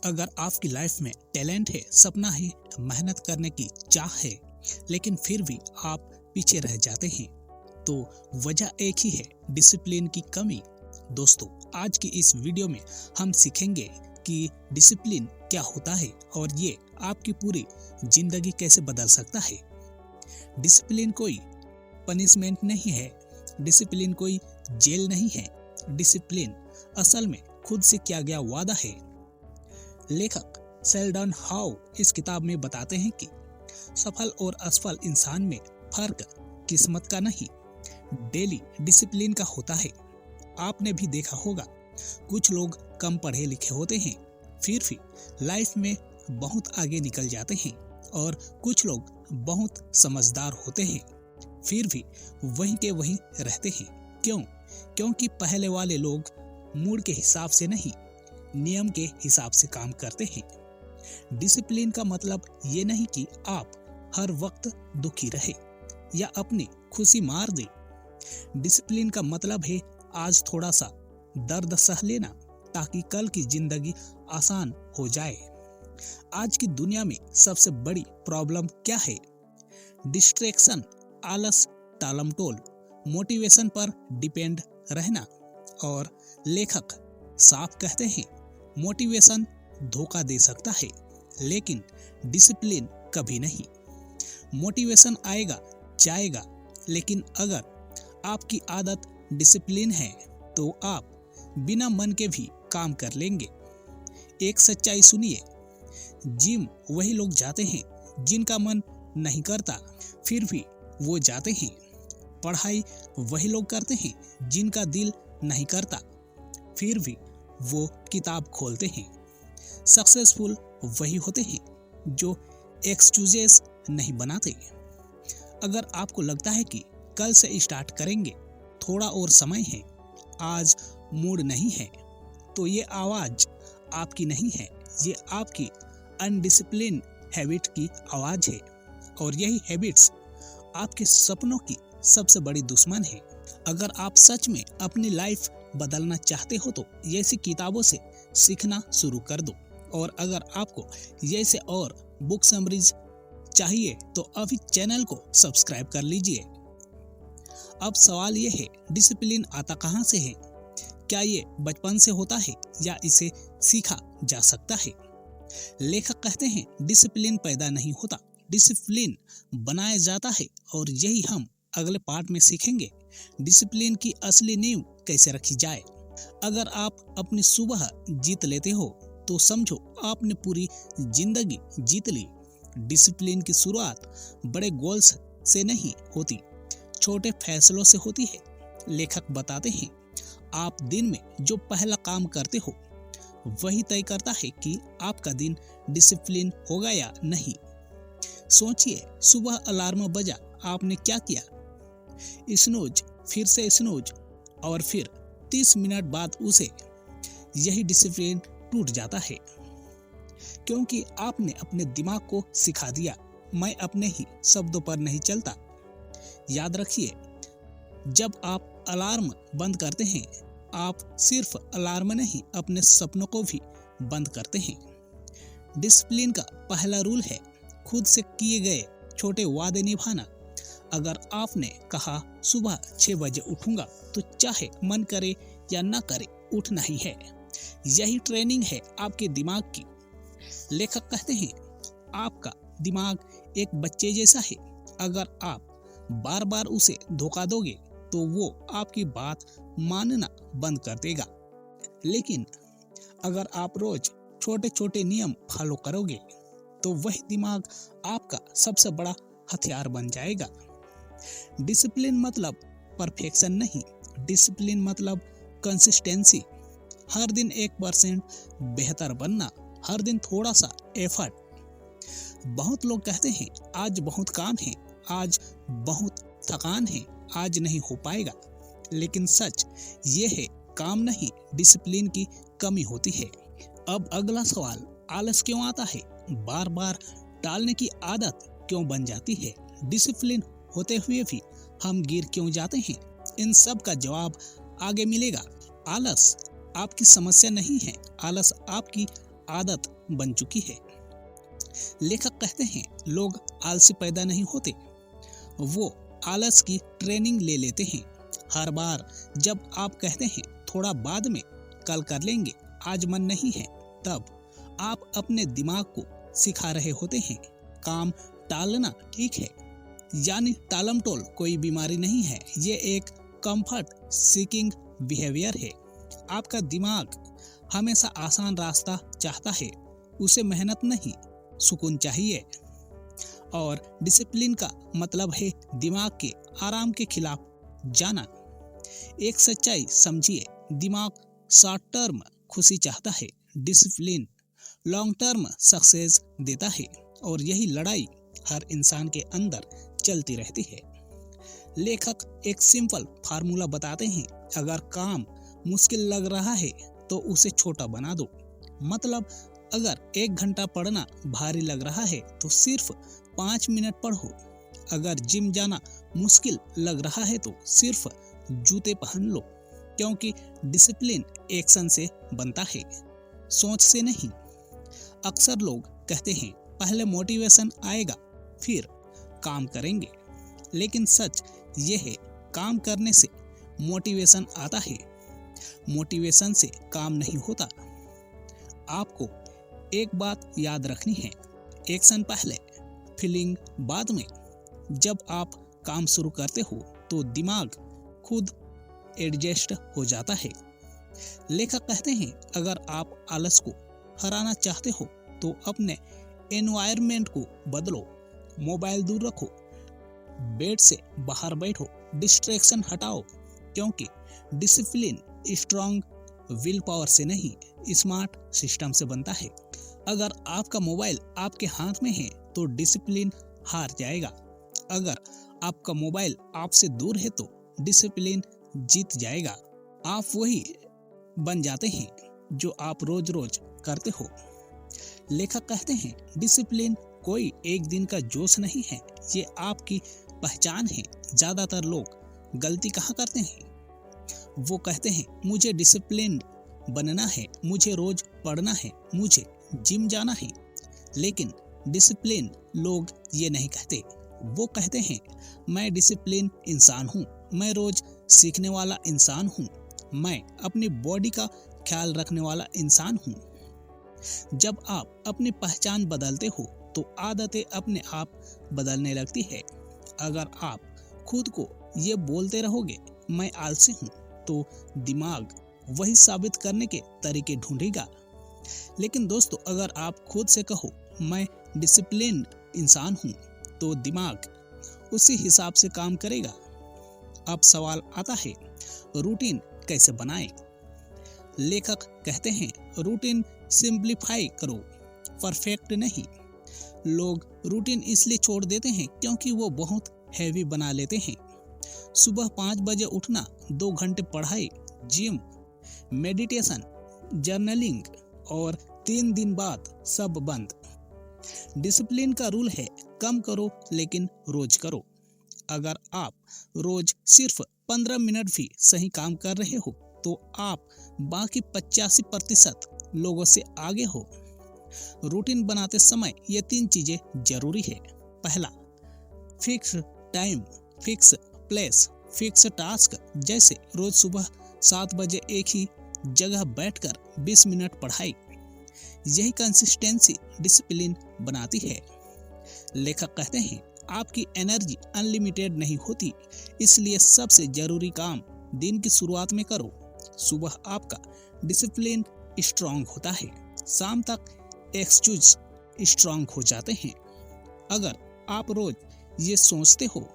अगर आपकी लाइफ में टैलेंट है, सपना है, मेहनत करने की चाह है, लेकिन फिर भी आप पीछे रह जाते हैं, तो वजह एक ही है, डिसिप्लिन की कमी। दोस्तों, आज की इस वीडियो में हम सीखेंगे कि डिसिप्लिन क्या होता है और ये आपकी पूरी जिंदगी कैसे बदल सकता है। डिसिप्लिन कोई पनिशमेंट नहीं है, डिसिप्लिन कोई जेल नहीं है, डिसिप्लिन असल में खुद से किया गया वादा है। लेखक सेल्डन हाउ इस किताब में बताते हैं कि सफल और असफल इंसान में फर्क किस्मत का नहीं, डेली डिसिप्लिन का होता है। आपने भी देखा होगा, कुछ लोग कम पढ़े लिखे होते हैं, फिर भी लाइफ में बहुत आगे निकल जाते हैं, और कुछ लोग बहुत समझदार होते हैं, फिर भी वहीं के वहीं रहते हैं। क्यों? क्योंकि पहले वाले लोग मूड के हिसाब से नहीं, नियम के हिसाब से काम करते हैं। डिसिप्लिन का मतलब ये नहीं कि आप हर वक्त दुखी रहे या अपनी खुशी मार दे। डिसिप्लिन का मतलब है आज थोड़ा सा दर्द सह लेना ताकि कल की जिंदगी आसान हो जाए। आज की दुनिया में सबसे बड़ी प्रॉब्लम क्या है? डिस्ट्रैक्शन, आलस, टालमटोल, मोटिवेशन पर डिपेंड रहना। और लेखक साफ कहते हैं, मोटिवेशन धोखा दे सकता है, लेकिन डिसिप्लिन कभी नहीं। मोटिवेशन आएगा जाएगा, लेकिन अगर आपकी आदत डिसिप्लिन है तो आप बिना मन के भी काम कर लेंगे। एक सच्चाई सुनिए, जिम वही लोग जाते हैं जिनका मन नहीं करता, फिर भी वो जाते हैं। पढ़ाई वही लोग करते हैं जिनका दिल नहीं करता, फिर भी वो किताब खोलते हैं। सक्सेसफुल वही होते हैं जो एक्सक्यूजेस नहीं बनाते। अगर आपको लगता है कि कल से स्टार्ट करेंगे, थोड़ा और समय है, आज मूड नहीं है, तो ये आवाज आपकी नहीं है, ये आपकी अनडिसिप्लिन हैबिट की आवाज है। और यही हैबिट्स आपके सपनों की सबसे बड़ी दुश्मन है। अगर आप सच में अपनी लाइफ बदलना चाहते हो तो ऐसी किताबों से सीखना शुरू कर दो। और अगर आपको ऐसे और बुक समरीज चाहिए तो अभी चैनल को सब्सक्राइब कर लीजिए। अब सवाल ये है, डिसिप्लिन आता कहाँ से है? क्या ये बचपन से होता है या इसे सीखा जा सकता है? लेखक कहते हैं, डिसिप्लिन पैदा नहीं होता, डिसिप्लिन बनाया जाता है। और यही हम अगले पार्ट में सीखेंगे, डिसिप्लिन की असली नींव कैसे रखी जाए। अगर आप अपनी सुबह जीत लेते हो तो समझो आपने पूरी जिंदगी जीत ली। डिसिप्लिन की शुरुआत बड़े गोल्स से नहीं होती, छोटे फैसलों से होती है। लेखक बताते हैं, आप दिन में जो पहला काम करते हो वही तय करता है कि आपका दिन डिसिप्लिन होगा या नहीं। सोचिए, सुबह अलार्म बजा, आपने क्या किया? स्नूज, फिर से स्नूज, और फिर 30 मिनट बाद उसे यही डिसिप्लिन टूट जाता है, क्योंकि आपने अपने दिमाग को सिखा दिया, मैं अपने ही शब्दों पर नहीं चलता। याद रखिए, जब आप अलार्म बंद करते हैं, आप सिर्फ अलार्म नहीं, अपने सपनों को भी बंद करते हैं। डिसिप्लिन का पहला रूल है खुद से किए गए छोटे वादे निभाना। अगर आपने कहा सुबह 6 बजे उठूंगा, तो चाहे मन करे या ना करे, उठना ही है। यही ट्रेनिंग है आपके दिमाग की। लेखक कहते हैं, आपका दिमाग एक बच्चे जैसा है, अगर आप बार बार उसे धोखा दोगे तो वो आपकी बात मानना बंद कर देगा। लेकिन अगर आप रोज छोटे छोटे नियम फॉलो करोगे तो वही दिमाग आपका सबसे बड़ा हथियार बन जाएगा। डिसिप्लिन मतलब परफेक्शन नहीं, डिसिप्लिन मतलब कंसिस्टेंसी। हर दिन 1% बेहतर बनना, हर दिन थोड़ा सा एफर्ट। बहुत लोग कहते हैं, आज बहुत काम है, आज बहुत थकान है, आज नहीं हो पाएगा। लेकिन सच ये है, काम नहीं, डिसिप्लिन की कमी होती है। अब अगला सवाल, आलस क्यों आता है? बार बार टालने की आदत क्यों बन जाती है? डिसिप्लिन होते हुए भी हम गिर क्यों जाते हैं? इन सब का जवाब आगे मिलेगा। आलस आपकी समस्या नहीं है, आलस आपकी आदत बन चुकी है। लेखक कहते हैं लोग आलसी पैदा नहीं होते, वो आलस की ट्रेनिंग ले लेते हैं। हर बार जब आप कहते हैं थोड़ा बाद में, कल कर लेंगे, आज मन नहीं है, तब आप अपने दिमाग को सिखा रहे होते हैं काम टालना ठीक है। यानी टालमटोल कोई बीमारी नहीं है, ये एक कंफर्ट सीकिंग बिहेवियर है। आपका दिमाग हमेशा आसान रास्ता चाहता है, उसे मेहनत नहीं, सुकून चाहिए। और डिसिप्लिन का मतलब है दिमाग के आराम के खिलाफ जाना। एक सच्चाई समझिए, दिमाग शॉर्ट टर्म खुशी चाहता है, डिसिप्लिन लॉन्ग टर्म सक्सेस देता है, और यही लड़ाई हर इंसान के अंदर चलती रहती है। लेखक एक सिंपल फार्मूला बताते हैं, अगर काम मुश्किल लग रहा है तो उसे छोटा बना दो। मतलब अगर 1 घंटा पढ़ना भारी लग रहा है तो सिर्फ 5 मिनट पढ़ो। अगर जिम जाना मुश्किल लग रहा है तो सिर्फ जूते पहन लो, क्योंकि डिसिप्लिन एक्शन से बनता है, सोच से नहीं। अक्सर लोग कहते हैं पहले मोटिवेशन आएगा फिर काम करेंगे, लेकिन सच ये है काम करने से मोटिवेशन आता है, मोटिवेशन से काम नहीं होता। आपको एक बात याद रखनी है, एक्शन पहले, फीलिंग बाद में। जब आप काम शुरू करते हो तो दिमाग खुद एडजस्ट हो जाता है। लेखक कहते हैं अगर आप आलस को हराना चाहते हो तो अपने एनवायरनमेंट को बदलो, मोबाइल दूर रखो, बेड से बाहर बैठो, डिस्ट्रैक्शन हटाओ, क्योंकि डिसिप्लिन स्ट्रांग विल पावर से नहीं, स्मार्ट सिस्टम से बनता है। अगर आपका मोबाइल आपके हाथ में है तो डिसिप्लिन हार जाएगा। अगर आपका मोबाइल आपसे दूर है तो डिसिप्लिन जीत जाएगा। आप वही बन जाते हैं जो आप रोज रोज करते हो। लेखक कहते हैं डिसिप्लिन कोई एक दिन का जोश नहीं है, ये आपकी पहचान है। ज्यादातर लोग गलती कहाँ करते हैं, वो कहते हैं मुझे डिसिप्लिन बनना है, मुझे रोज पढ़ना है, मुझे जिम जाना है। लेकिन डिसिप्लिन लोग ये नहीं कहते, वो कहते हैं मैं डिसिप्लिन इंसान हूँ, मैं रोज सीखने वाला इंसान हूँ, मैं अपनी बॉडी का ख्याल रखने वाला इंसान हूँ। जब आप अपनी पहचान बदलते हो तो आदतें अपने आप बदलने लगती है। अगर आप खुद को ये बोलते रहोगे मैं आलसी हूँ, तो दिमाग वही साबित करने के तरीके ढूंढेगा। लेकिन दोस्तों, अगर आप खुद से कहो मैं डिसिप्लिन्ड इंसान हूँ, तो दिमाग उसी हिसाब से काम करेगा। अब सवाल आता है रूटीन कैसे बनाएं? लेखक कहते हैं रूटीन सिंप्लीफाई करो, परफेक्ट नहीं। लोग रूटीन इसलिए छोड़ देते हैं क्योंकि वो बहुत हैवी बना लेते हैं। सुबह 5 बजे उठना, 2 घंटे पढ़ाई, जिम, मेडिटेशन, जर्नलिंग, और 3 दिन बाद सब बंद। डिसिप्लिन का रूल है कम करो लेकिन रोज करो। अगर आप रोज सिर्फ 15 मिनट भी सही काम कर रहे हो तो आप बाकी 85% लोगों से आगे हो। रूटीन बनाते समय ये 3 चीजें जरूरी है। पहला, fix time, fix place, fix task. जैसे रोज सुबह 7 बजे एक ही जगह बैठकर 20 मिनट पढ़ाई। यही कंसिस्टेंसी डिसिप्लिन बनाती है। लेखक कहते हैं आपकी एनर्जी अनलिमिटेड नहीं होती, इसलिए सबसे जरूरी काम दिन की शुरुआत में करो। सुबह आपका डिसिप्लिन स्ट्रांग होता है, शाम तक एक्सक्यूज स्ट्रांग हो जाते हैं। अगर आप रोज ये सोचते हो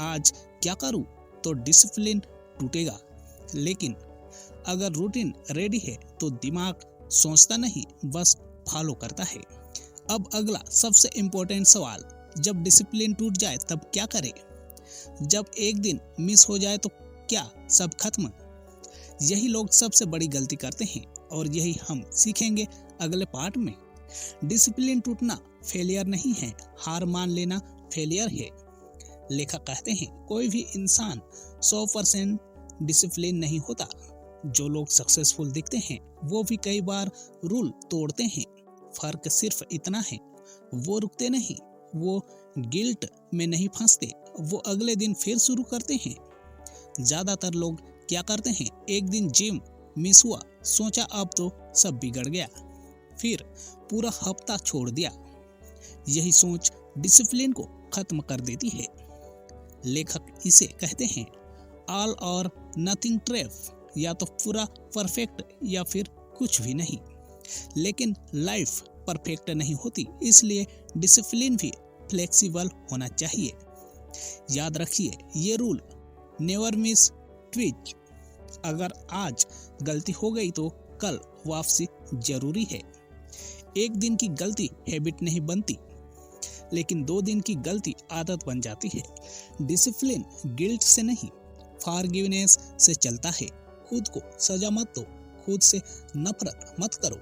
आज क्या करूं, तो डिसिप्लिन टूटेगा। लेकिन अगर रूटीन रेडी है तो दिमाग सोचता नहीं, बस फॉलो करता है। अब अगला सबसे इम्पोर्टेंट सवाल, जब डिसिप्लिन टूट जाए तब क्या करें? जब एक दिन मिस हो जाए तो क्या सब खत्म? यही लोग सबसे बड़ी गलती करते हैं और यही हम सीखेंगे अगले पार्ट में। डिसिप्लिन टूटना फेलियर नहीं है, हार मान लेना फेलियर है। लेखक कहते हैं कोई भी इंसान 100% डिसिप्लिन नहीं होता। जो लोग सक्सेसफुल दिखते हैं वो भी कई बार रूल तोड़ते हैं। फर्क सिर्फ इतना है, वो रुकते नहीं, वो गिल्ट में नहीं फंसते, वो अगले दिन फिर शुरू करते हैं। ज्यादातर लोग क्या करते हैं, एक दिन जिम मिस हुआ, सोचा अब तो सब बिगड़ गया, फिर पूरा हफ्ता छोड़ दिया। यही सोच डिसिप्लिन को खत्म कर देती है। लेखक इसे कहते हैं ऑल और नथिंग ट्रैप, या तो पूरा परफेक्ट या फिर कुछ भी नहीं। लेकिन लाइफ परफेक्ट नहीं होती, इसलिए डिसिप्लिन भी फ्लेक्सिबल होना चाहिए। याद रखिए ये रूल, नेवर मिस ट्वीट। अगर आज गलती हो गई तो कल वापसी जरूरी है। एक दिन की गलती हैबिट नहीं बनती, लेकिन 2 दिन की गलती आदत बन जाती है। डिसिप्लिन गिल्ट से नहीं, फॉरगिवनेस से चलता है। खुद को सजा मत दो, खुद से नफरत मत करो,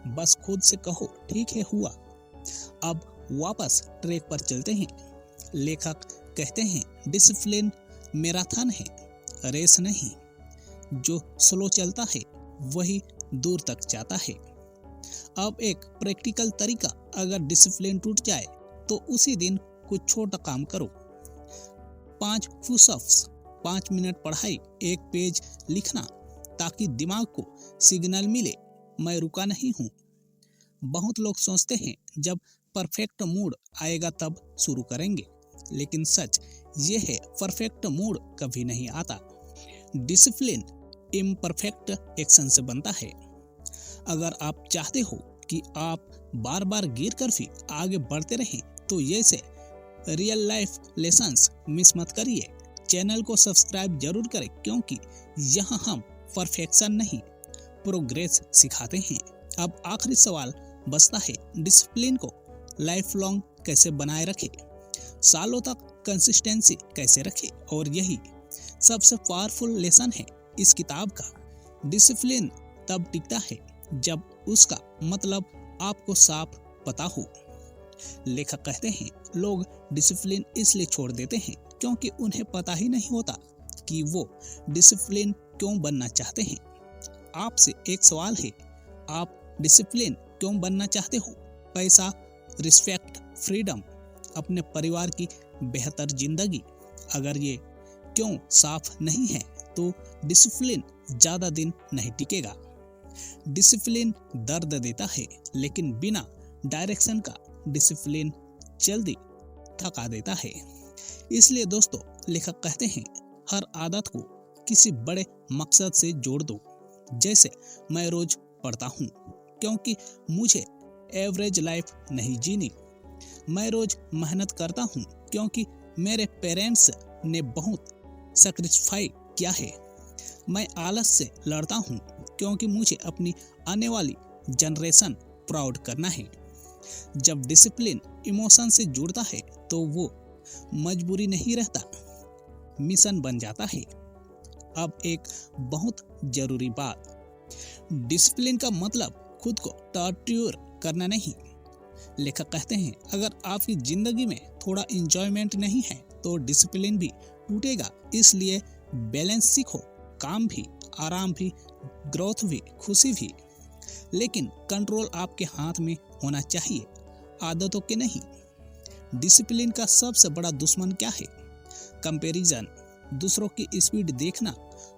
बस खुद से कहो ठीक है हुआ, अब वापस ट्रैक पर चलते हैं। लेखक कहते हैं डिसिप्लिन मैराथन है, रेस नहीं। जो स्लो चलता है वही दूर तक जाता है। अब एक प्रैक्टिकल तरीका, अगर डिसिप्लिन टूट जाए तो उसी दिन कुछ छोटा काम करो। 5 पुशअप्स, 5 मिनट पढ़ाई, 1 पेज लिखना, ताकि दिमाग को सिग्नल मिले मैं रुका नहीं हूँ। बहुत लोग सोचते हैं जब परफेक्ट मूड आएगा तब शुरू करेंगे, लेकिन सच ये है परफेक्ट मूड कभी नहीं आता। डिसिप्लिन इम्परफेक्ट एक्शन से बनता है। अगर आप चाहते हो कि आप बार बार गिर कर भी आगे बढ़ते रहें तो ये से रियल लाइफ लेसन्स मिस मत करिए। चैनल को सब्सक्राइब जरूर करें, क्योंकि यहाँ हम परफेक्शन नहीं प्रोग्रेस सिखाते हैं। अब आखिरी सवाल बचता है, डिसिप्लिन को लाइफ लॉन्ग कैसे बनाए रखें, सालों तक कंसिस्टेंसी कैसे रखें। और यही सबसे पावरफुल लेसन है इस किताब का। डिसिप्लिन तब टिकता है जब उसका मतलब आपको साफ पता हो। लेखक कहते हैं लोग डिसिप्लिन इसलिए छोड़ देते हैं क्योंकि उन्हें पता ही नहीं होता कि वो डिसिप्लिन क्यों बनना चाहते हैं। आपसे एक सवाल है, आप डिसिप्लिन क्यों बनना चाहते हो? पैसा, रिस्पेक्ट, फ्रीडम, अपने परिवार की बेहतर जिंदगी। अगर ये क्यों साफ नहीं है तो डिसिप्लिन ज्यादा दिन नहीं टिकेगा। डिसिप्लिन दर्द देता है, लेकिन बिना डायरेक्शन का डिसिप्लिन जल्दी थका देता है। इसलिए दोस्तों, लेखक कहते हैं हर आदत को किसी बड़े मकसद से जोड़ दो। जैसे मैं रोज पढ़ता हूँ क्योंकि मुझे एवरेज लाइफ नहीं जीनी। मैं रोज मेहनत करता हूँ क्योंकि मेरे पेरेंट्स ने बहुत सैक्रिफाई किया है। मैं आलस से लड़ता हूँ क्योंकि मुझे अपनी आने वाली जनरेशन प्राउड करना है। जब डिसिप्लिन इमोशन से जुड़ता है तो वो मजबूरी नहीं रहता, मिशन बन जाता है। अब एक बहुत जरूरी बात, डिसिप्लिन का मतलब खुद को टॉर्चर करना नहीं। लेखक कहते हैं अगर आपकी जिंदगी में थोड़ा इंजॉयमेंट नहीं है तो डिसिप्लिन भी टूटेगा। इसलिए बैलेंस सीखो, काम भी, आराम भी, ग्रोथ भी, खुशी भी। लेकिन कंट्रोल आपके हाथ में होना चाहिए, आदतों के नहीं। डिसिप्लिन का सबसे बड़ा दुश्मन क्या है? कंपैरिजन, दूसरों की स्पीड देखना,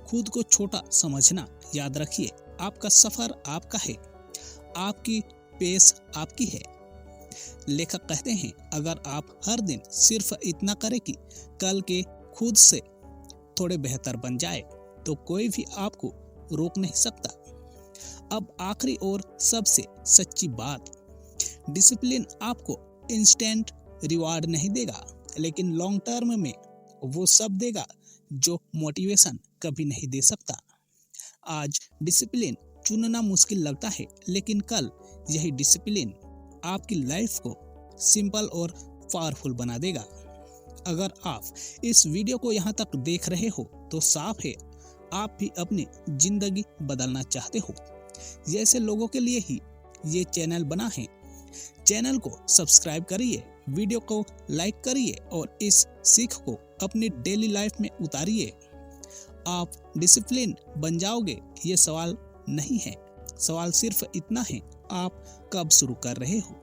खुद को छोटा समझना। याद रखिए आपका सफर आपका है, आपकी पेस आपकी है। लेखक कहते हैं अगर आप हर दिन सिर्फ इतना करें कि कल के खुद से थोड़े बेहतर बन जाए तो कोई भी आपको रोक नहीं सकता। अब आखिरी और सबसे सच्ची बात, डिसिप्लिन आपको इंस्टेंट रिवार्ड नहीं देगा, लेकिन लॉन्ग टर्म में वो सब देगा जो मोटिवेशन कभी नहीं दे सकता। आज डिसिप्लिन चुनना मुश्किल लगता है, लेकिन कल यही डिसिप्लिन आपकी लाइफ को सिंपल और पावरफुल बना देगा। अगर आप इस वीडियो को यहाँ तक देख रहे हो तो साफ है आप भी अपनी जिंदगी बदलना चाहते हो। जैसे लोगों के लिए ही ये चैनल बना है। चैनल को सब्सक्राइब करिए, वीडियो को लाइक करिए और इस सीख को अपनी डेली लाइफ में उतारिए। आप डिसिप्लिन बन जाओगे, ये सवाल नहीं है। सवाल सिर्फ इतना है, आप कब शुरू कर रहे हो।